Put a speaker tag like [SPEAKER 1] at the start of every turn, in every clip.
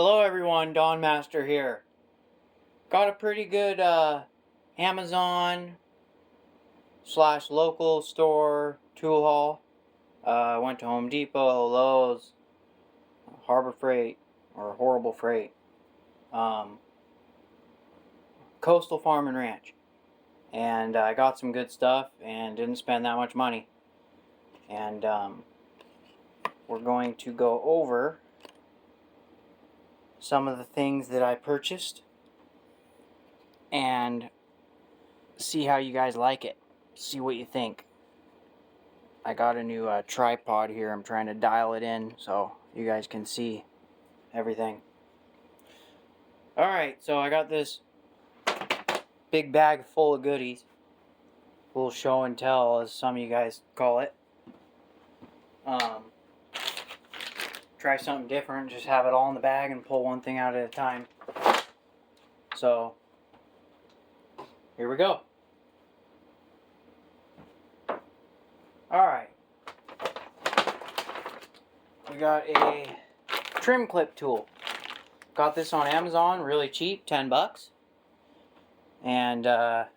[SPEAKER 1] Hello everyone, Don Master here. Got a pretty good Amazon / local store tool haul. Went to Home Depot, Lowe's, Harbor Freight, or Horrible Freight, Coastal Farm and Ranch. And I got some good stuff and didn't spend that much money. And we're going to go over some of the things that I purchased and see how you guys like it. See what you think. I got a new tripod here. I'm trying to dial it in so you guys can see everything. Alright, so I got this big bag full of goodies. A little show and tell, as some of you guys call it. Try something different, just have it all in the bag and pull one thing out at a time. So, here we go. Alright. We got a trim clip tool. Got this on Amazon, really cheap, 10 bucks. And I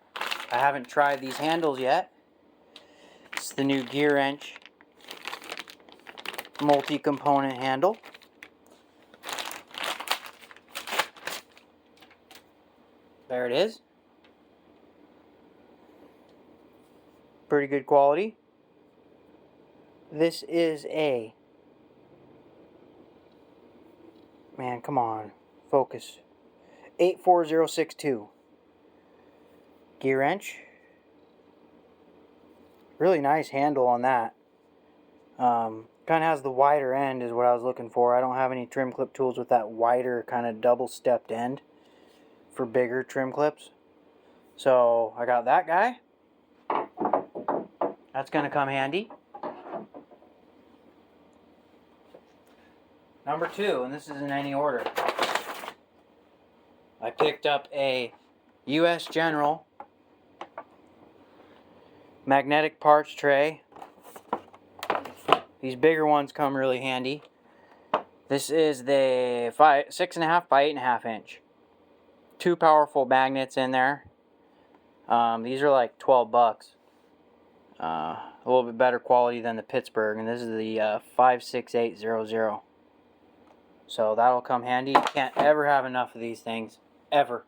[SPEAKER 1] haven't tried these handles yet. It's the new Gearwrench multi-component handle. There it is. Pretty good quality. This is a... Man, come on. Focus. 84062. Gearwrench. Really nice handle on that. Kind of has the wider end is what I was looking for. I don't have any trim clip tools with that wider kind of double stepped end for bigger trim clips. So I got that guy. That's going to come handy. Number 2, and this is in any order. I picked up a US General magnetic parts tray. These bigger ones come really handy. This is the 6.5 by 8.5 inch. 2 powerful magnets in there. These are like 12 bucks. A little bit better quality than the Pittsburgh, and this is the 56800. So that'll come handy. You can't ever have enough of these things. Ever.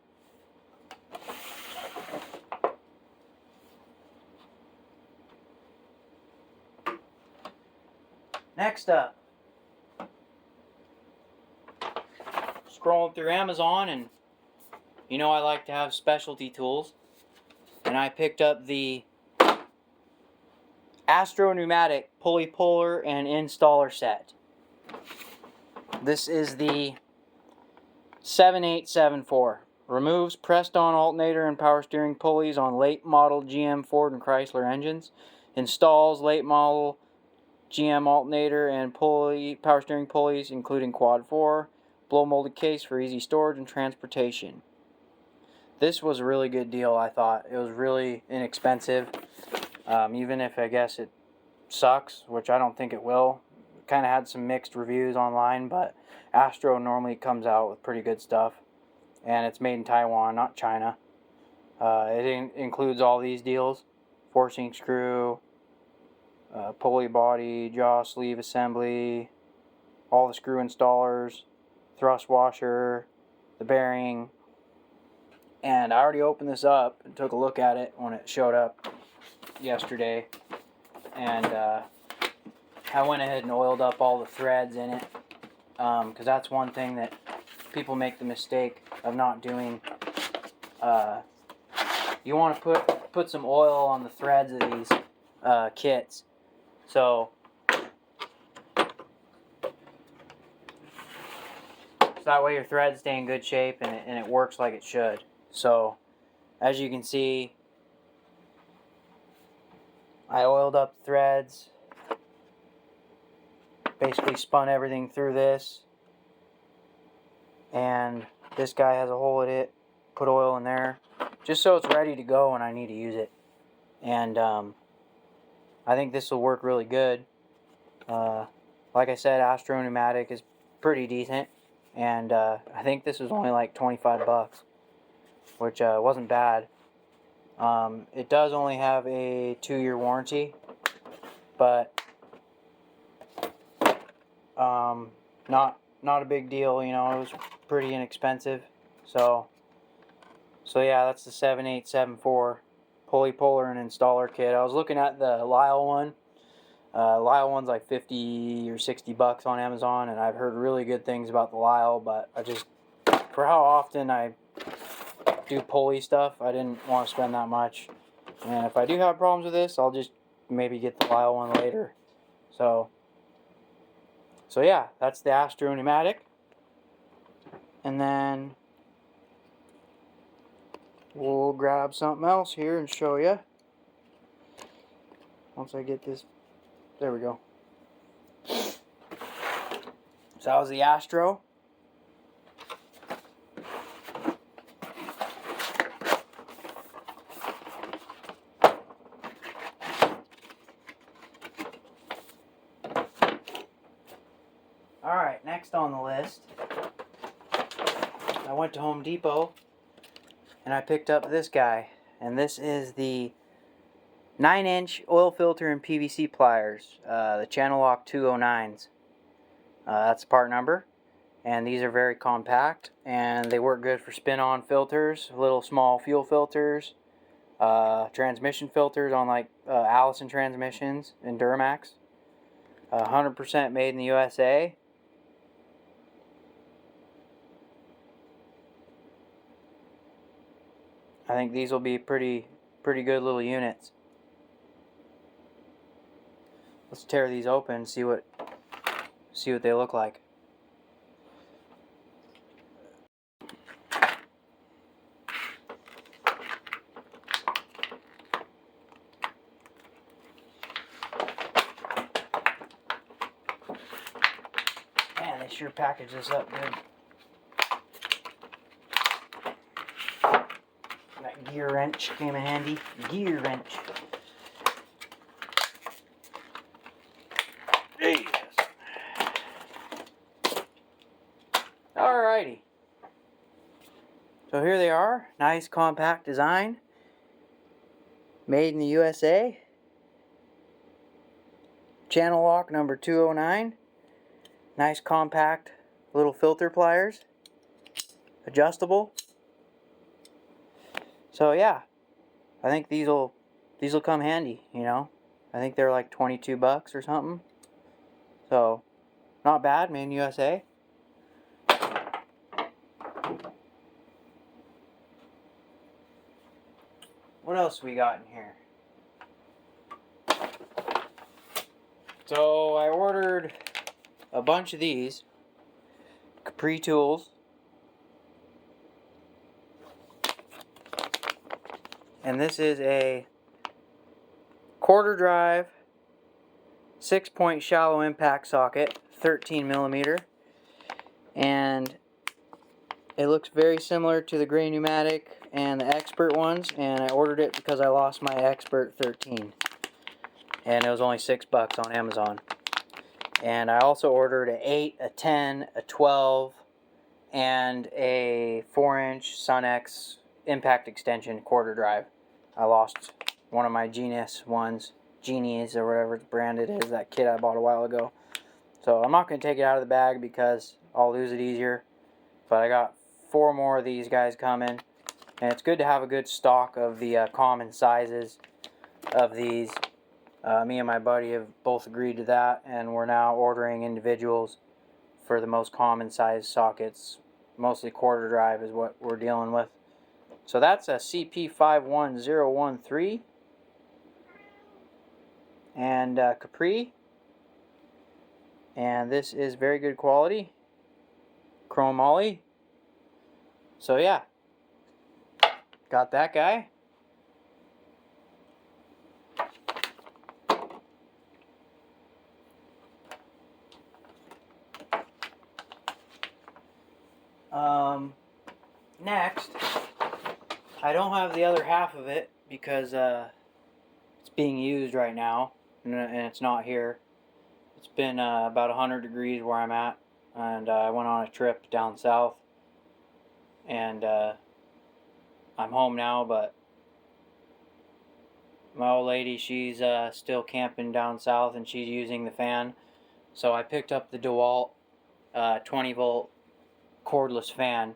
[SPEAKER 1] Next up, scrolling through Amazon, and you know I like to have specialty tools, and I picked up the Astro Pneumatic Pulley Puller and Installer set. This is the 7874. Removes pressed-on alternator and power steering pulleys on late model GM, Ford, and Chrysler engines. Installs late model GM alternator and power steering pulleys, including quad 4, blow molded case for easy storage and transportation. This was a really good deal, I thought. It was really inexpensive, even if I guess it sucks, which I don't think it will. Kind of had some mixed reviews online, but Astro normally comes out with pretty good stuff, and it's made in Taiwan, not China. It includes all these deals: forcing screw, pulley body, jaw sleeve assembly, all the screw installers, thrust washer, the bearing. And I already opened this up and took a look at it when it showed up yesterday, and I went ahead and oiled up all the threads in it, because that's one thing that people make the mistake of not doing. You want to put some oil on the threads of these kits. So that way your threads stay in good shape and it works like it should. So as you can see, I oiled up the threads, basically spun everything through this, and this guy has a hole in it, put oil in there just so it's ready to go when I need to use it. And I think this will work really good. Like I said, Astro Pneumatic is pretty decent. and I think this was only like 25 bucks, which wasn't bad. It does only have a 2-year warranty, but not a big deal, you know. It was pretty inexpensive. So yeah, that's the 7874 pulley puller and installer kit. I was looking at the Lyle one. Lyle one's like 50 or 60 bucks on Amazon, and I've heard really good things about the Lyle, but I just, for how often I do pulley stuff, I didn't want to spend that much. And if I do have problems with this, I'll just maybe get the Lyle one later. So yeah, that's the Astro Pneumatic. And then we'll grab something else here and show you. Once I get this, there we go. So that was the Astro. Alright, next on the list, I went to Home Depot and I picked up this guy. And this is the 9-inch oil filter and PVC pliers, the Channel Lock 209s. That's the part number. And these are very compact, and they work good for spin-on filters, little small fuel filters, transmission filters on like Allison transmissions and Duramax. 100% made in the USA. I think these will be pretty good little units. Let's tear these open and see what they look like. Man, they sure package this up good. That Gearwrench came in handy. Gearwrench. Yes. Alrighty. So here they are. Nice compact design. Made in the USA. Channel lock number 209. Nice compact little filter pliers. Adjustable. So yeah, I think these'll come handy, you know. I think they're like 22 bucks or something. So not bad, made in USA. What else we got in here? So I ordered a bunch of these Capri tools. And this is a quarter drive 6-point shallow impact socket, 13 millimeter. And it looks very similar to the Gray Pneumatic and the Expert ones, and I ordered it because I lost my Expert 13. And it was only 6 bucks on Amazon. And I also ordered an 8, a 10, a 12, and a 4-inch Sun-X impact extension quarter drive. I lost one of my Genius ones, Genies or whatever brand it is, that kit I bought a while ago. So I'm not going to take it out of the bag because I'll lose it easier. But I got 4 more of these guys coming. And it's good to have a good stock of the common sizes of these. Me and my buddy have both agreed to that, and we're now ordering individuals for the most common size sockets. Mostly quarter drive is what we're dealing with. So that's a CP51013 and Capri, and this is very good quality chrome moly. So yeah, got that guy. Next, I don't have the other half of it because it's being used right now, and it's not here. It's been about 100 degrees where I'm at and I went on a trip down south, and I'm home now, but my old lady, she's still camping down south, and she's using the fan. So I picked up the DeWalt 20 volt cordless fan,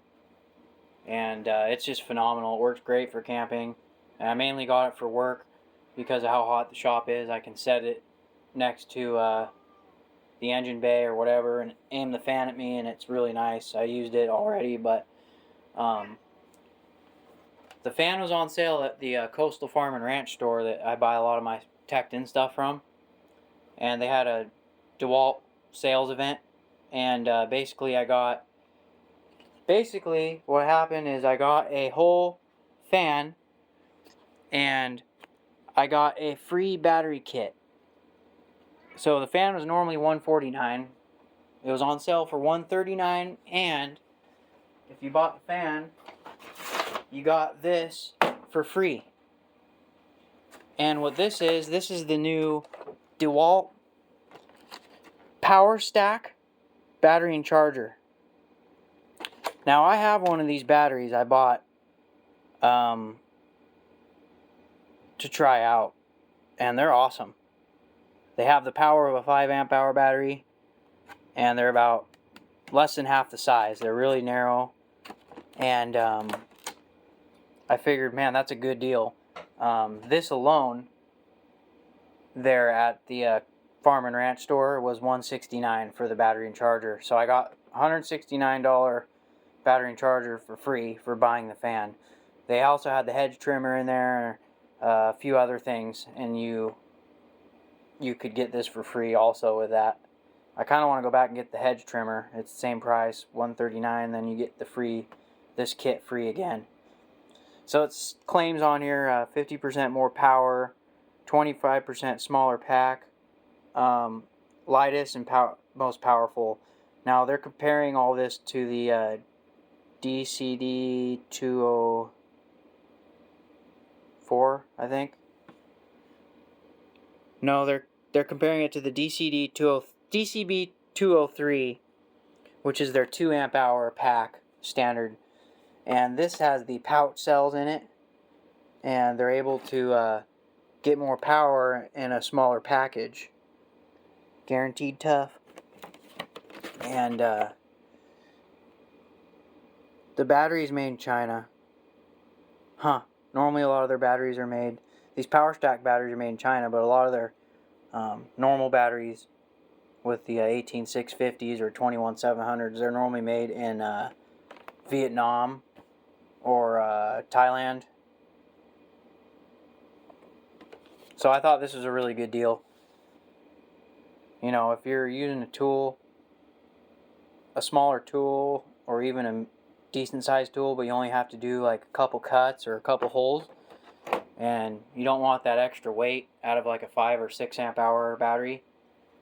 [SPEAKER 1] and it's just phenomenal. It works great for camping, and I mainly got it for work because of how hot the shop is. I can set it next to the engine bay or whatever and aim the fan at me, and it's really nice. I used it already, but the fan was on sale at the Coastal Farm and Ranch store that I buy a lot of my Tekton stuff from, and they had a DeWalt sales event, and basically what happened is I got a whole fan, and I got a free battery kit. So the fan was normally $149. It was on sale for $139, and if you bought the fan, you got this for free. And what this is the new DeWalt Power Stack battery and charger. Now I have one of these batteries I bought to try out, and they're awesome. They have the power of a 5 amp hour battery, and they're about less than half the size. They're really narrow, and I figured, man, that's a good deal. This alone, there at the Farm and Ranch store, was $169 for the battery and charger. So I got $169 battery and charger for free for buying the fan. They also had the hedge trimmer in there, a few other things, and you could get this for free also with that. I kind of want to go back and get the hedge trimmer. It's the same price, $139. Then you get this kit free again. So it claims on here 50% more power, 25% smaller pack, lightest and most powerful. Now they're comparing all this to the DCD 204, I think. No, they're comparing it to the DCB 203, which is their 2 amp hour pack standard. And this has the pouch cells in it, and they're able to get more power in a smaller package. Guaranteed tough. And the battery's made in China. Normally a lot of their batteries are made, these Power Stack batteries are made in China, but a lot of their normal batteries with the 18650s or 21700s, they're normally made in Vietnam or Thailand. So I thought this was a really good deal. You know, if you're using a tool, a smaller tool, or even a decent sized tool, but you only have to do like a couple cuts or a couple holes, and you don't want that extra weight out of like a 5 or 6 amp hour battery,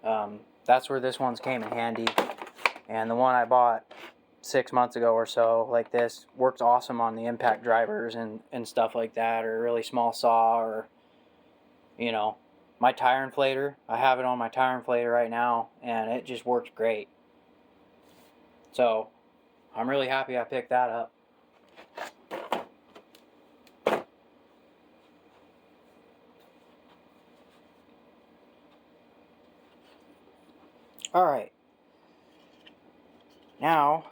[SPEAKER 1] that's where this one's came in handy. And the one I bought 6 months ago or so, like this, works awesome on the impact drivers and stuff like that, or a really small saw, or, you know, my tire inflator. I have it on my tire inflator right now, and it just works great. So I'm really happy I picked that up. Alright, now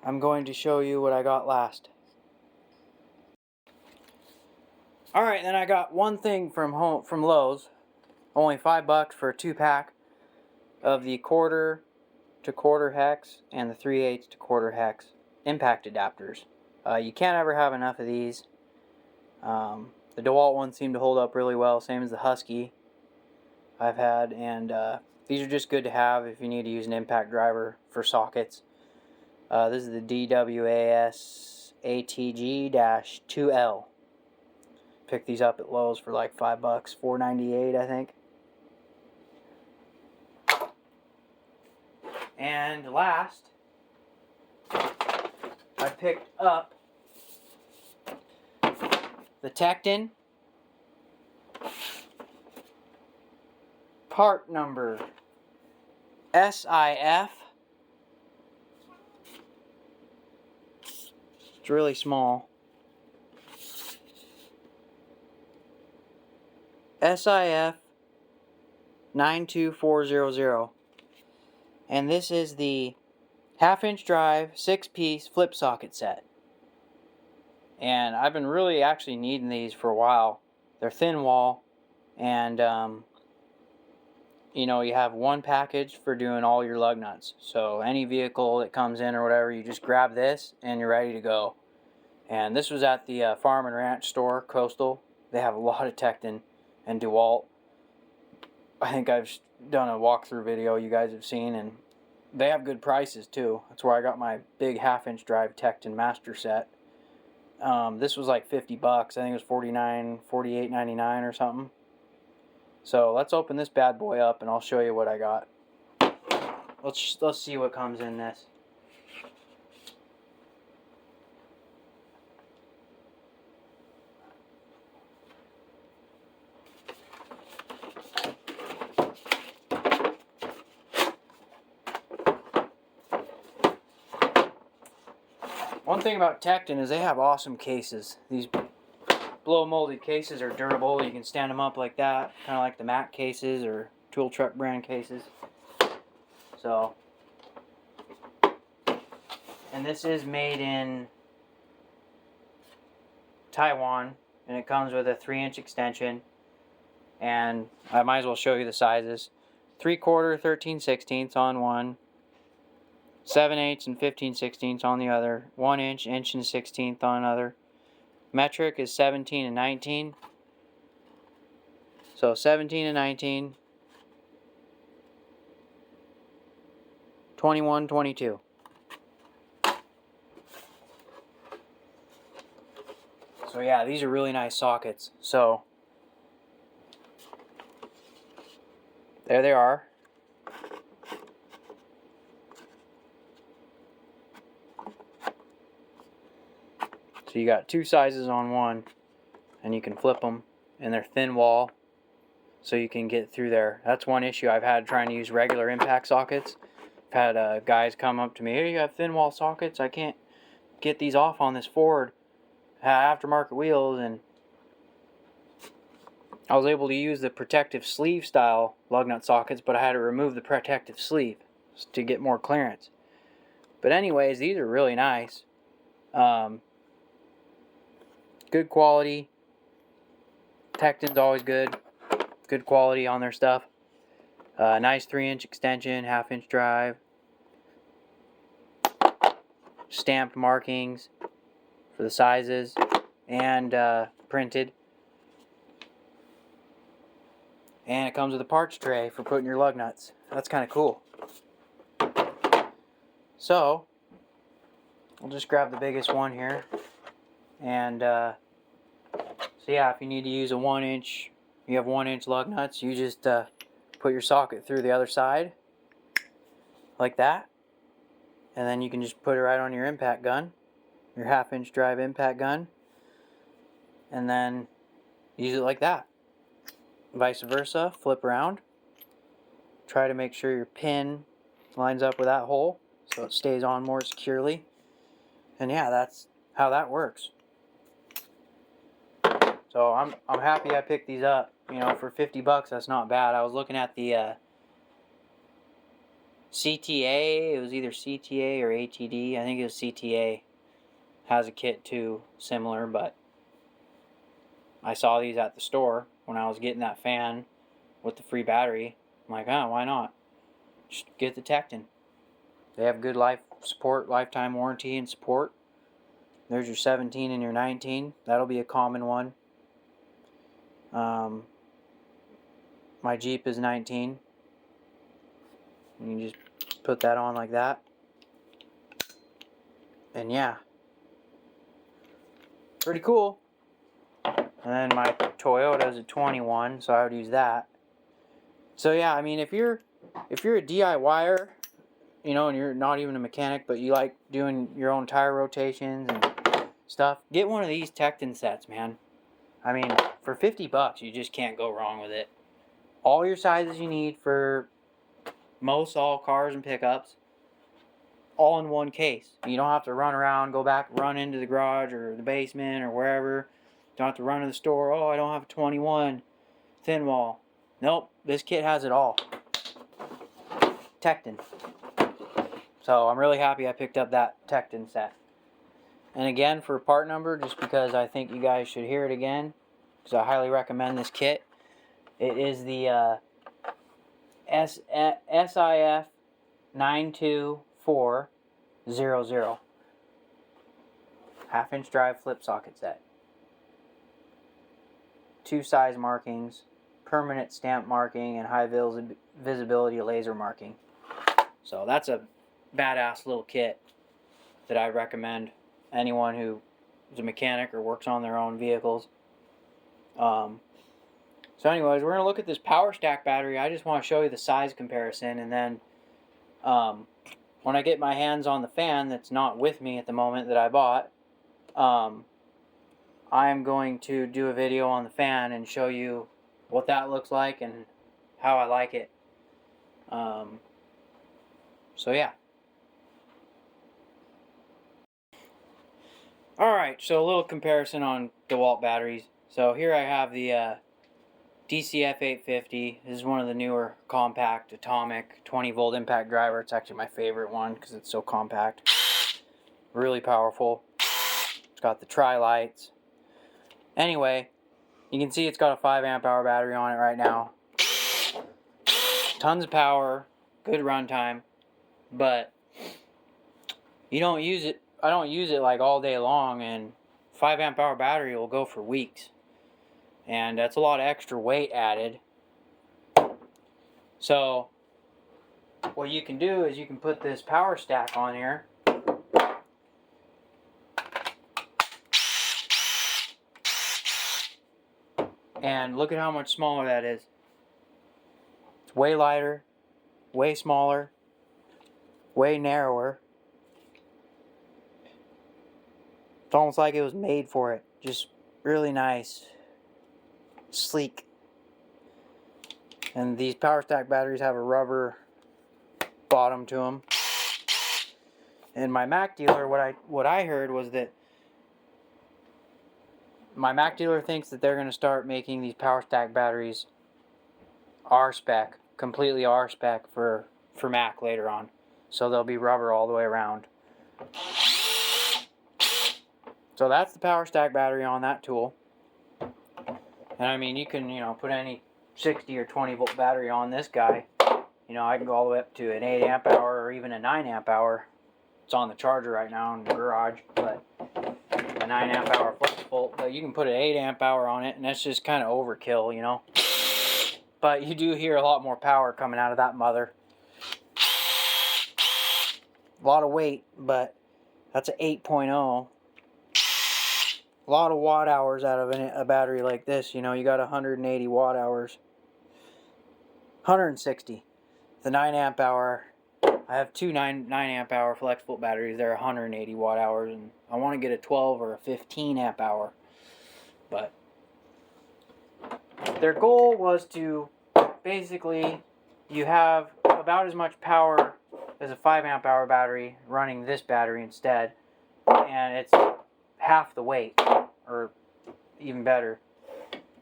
[SPEAKER 1] I'm going to show you what I got last. Alright, then I got one thing from Lowe's, only $5 for a 2-pack of the 1/4 to 1/4 hex and the 3/8 to 1/4 hex impact adapters. You can't ever have enough of these. The DeWalt ones seem to hold up really well, same as the Husky I've had, and these are just good to have if you need to use an impact driver for sockets. This is the DWAS ATG-2L. Picked these up at Lowe's for like $5, $4.98 I think. And last, I picked up the Tekton part number SIF It's really small. SIF 92400. And this is the 1/2 inch drive 6-piece flip socket set. And I've been really actually needing these for a while. They're thin wall, and you know, you have one package for doing all your lug nuts. So any vehicle that comes in or whatever, you just grab this and you're ready to go. And this was at the Farm and Ranch store, Coastal. They have a lot of Tekton and DeWalt. I think I've done a walkthrough video you guys have seen, and they have good prices too. That's where I got my big 1/2 inch drive Tekton master set. This was like 50 bucks. I think it was $48.99 or something. So let's open this bad boy up and I'll show you what I got. Let's see what comes in this. One thing about Tekton is they have awesome cases. These blow molded cases are durable. You can stand them up like that, kind of like the Mac cases or Tool Truck brand cases. So, and this is made in Taiwan, and it comes with a 3-inch extension. And I might as well show you the sizes: 3/4, 13/16 on one, 7/8 and 15/16 on the other, 1 inch, 1 1/16 inch on another. Metric is 17 and 19. So 17 and 19, 21, 22. So yeah, these are really nice sockets. So there they are. So you got 2 sizes on one, and you can flip them, and they're thin wall, so you can get through there. That's one issue I've had trying to use regular impact sockets. I've had guys come up to me, "Hey, you have thin wall sockets? I can't get these off on this Ford aftermarket wheels." And I was able to use the protective sleeve style lug nut sockets, but I had to remove the protective sleeve to get more clearance. But anyways, these are really nice. Good quality. Tekton's always good. Good quality on their stuff. Nice 3-inch extension, 1/2 inch drive. Stamped markings for the sizes, and printed. And it comes with a parts tray for putting your lug nuts. That's kind of cool. So I'll just grab the biggest one here. And so yeah, if you need to use a 1 inch, you have 1 inch lug nuts, you just put your socket through the other side like that, and then you can just put it right on your impact gun, your 1/2 inch drive impact gun, and then use it like that. Vice versa, flip around, try to make sure your pin lines up with that hole so it stays on more securely, and yeah, that's how that works. So I'm happy I picked these up. You know, for 50 bucks, that's not bad. I was looking at the CTA. It was either CTA or ATD. I think it was CTA. Has a kit too, similar, but I saw these at the store when I was getting that fan with the free battery. I'm like, oh, why not? Just get the Tekton. They have good life support, lifetime warranty and support. There's your 17 and your 19. That'll be a common one. My Jeep is 19. You just put that on like that. And yeah, pretty cool. And then my Toyota is a 21, so I would use that. So yeah, I mean, if you're a DIYer, you know, and you're not even a mechanic, but you like doing your own tire rotations and stuff, get one of these Tekton sets, man. I mean, for 50 bucks, you just can't go wrong with it. All your sizes you need for most all cars and pickups. all in one case. You don't have to run around, run into the garage or the basement or wherever. Don't have to run to the store. Oh, I don't have a 21 thin wall. Nope, this kit has it all. Tekton. So I'm really happy I picked up that Tekton set. And again, for part number, just because I think you guys should hear it again, because I highly recommend this kit. It is the SIF 92400 half-inch drive flip socket set. 2 size markings, permanent stamp marking, and high visibility laser marking. So that's a badass little kit that I recommend anyone who is a mechanic or works on their own vehicles. So anyways, we're going to look at this power stack battery. I just want to show you the size comparison, and then when I get my hands on the fan that's not with me at the moment that I bought, I am going to do a video on the fan and show you what that looks like and how I like it. So yeah. Alright, so a little comparison on DeWalt batteries. So here I have the DCF 850. This is one of the newer compact atomic 20 volt impact driver. It's actually my favorite one because it's so compact. Really powerful. It's got the tri-lights. Anyway, you can see it's got a 5 amp hour battery on it right now. Tons of power, good runtime, but you don't use it. I don't use it like all day long, and 5 amp hour battery will go for weeks. And that's a lot of extra weight added. So what you can do is you can put this power stack on here. And look at how much smaller that is. It's way lighter, way smaller, way narrower. It's almost like it was made for it. Just really nice, sleek. And these power stack batteries have a rubber bottom to them. And my Mac dealer, what I heard was that my Mac dealer thinks that they're going to start making these power stack batteries R-spec, completely R-spec for Mac later on. So they'll be rubber all the way around. So that's the power stack battery on that tool. And I mean, you can, put any 60 or 20 volt battery on this guy. I can go all the way up to an 8 amp hour or even a 9 amp hour. It's on the charger right now in the garage, but a 9 amp hour flex volt. But you can put an 8 amp hour on it, and that's just kind of overkill, But you do hear a lot more power coming out of that mother. A lot of weight, but that's an 8.0. A lot of watt hours out of a battery like this. You got 180 watt hours. 160. The 9 amp hour. I have two 9 amp hour flex volt batteries. They're 180 watt hours, and I want to get a 12 or a 15 amp hour. But their goal was to basically, you have about as much power as a 5 amp hour battery running this battery instead, and it's half the weight, or even better.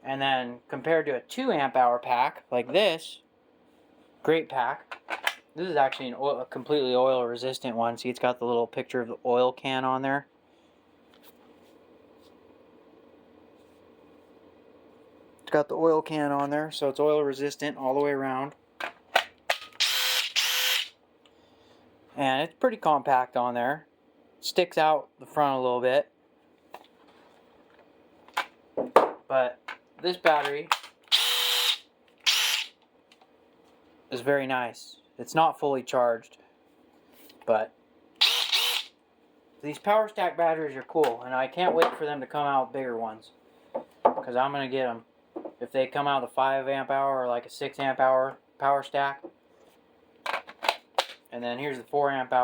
[SPEAKER 1] And then compared to a 2 amp hour pack like this, great pack. This is actually a completely oil resistant one. See, it's got the little picture of the oil can on there. It's got the oil can on there, so it's oil resistant all the way around. And it's pretty compact on there. Sticks out the front a little bit. But this battery is very nice. It's not fully charged, but these power stack batteries are cool, and I can't wait for them to come out with bigger ones, because I'm going to get them. If they come out with a 5 amp hour or like a 6 amp hour power stack, and then here's the 4 amp hour